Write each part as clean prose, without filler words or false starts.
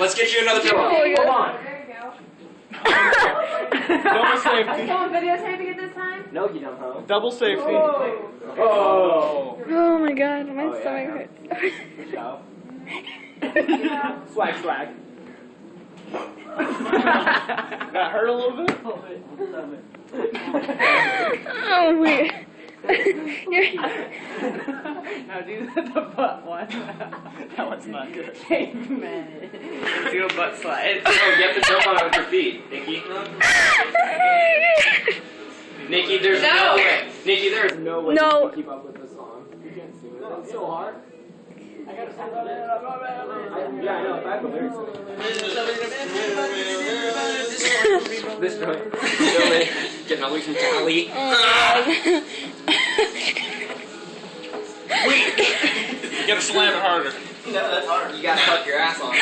Let's get you another pillow. Oh, yeah. Hold on. There you go. Double safety. Someone videotaping it this time? No, you don't, huh? Double safety. Oh. Oh my god, my Oh, yeah. stomach hurts. Good job. Swag, swag. That hurt a little bit? Oh wait. You're... Now do the butt one. That one's not good. Amen. Do a butt slide. Oh, you have to jump on it with your feet, Nikki. Nikki, there's no way. Nikki, there's no way No. you can keep up with this song. You can't sing it. It's so hard. Yeah, I know. If I have the lyrics in it. This joint. Billy. Getting all the way from Cali. Oh my god. You gotta slam it harder. No, that's hard. You gotta fuck your ass on.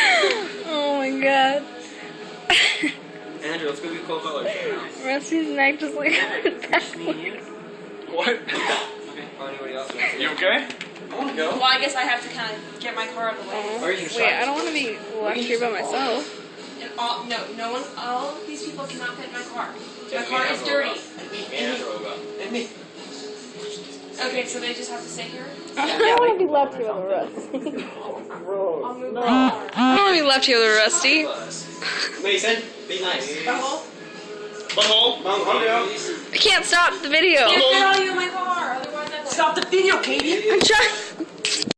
Oh my god. Andrew, let's go get cold colors. Rusty's neck just like What? Okay. Oh, anybody else? You okay? I want to go. Well, I guess I have to kind of get my car out of the way. Or you can Wait, I don't want to be left here by myself. And all of these people cannot fit in my car. My car is dirty. And me. Okay, so they just have to stay here? I don't want to be left here with Rusty. I'll move my car. I don't want to be left here with Rusty. Mason, be nice. Butthole? Butthole. I can't stop the video. Can't fit all you in my car, otherwise I will. Stop the video, Katie. I'm trying.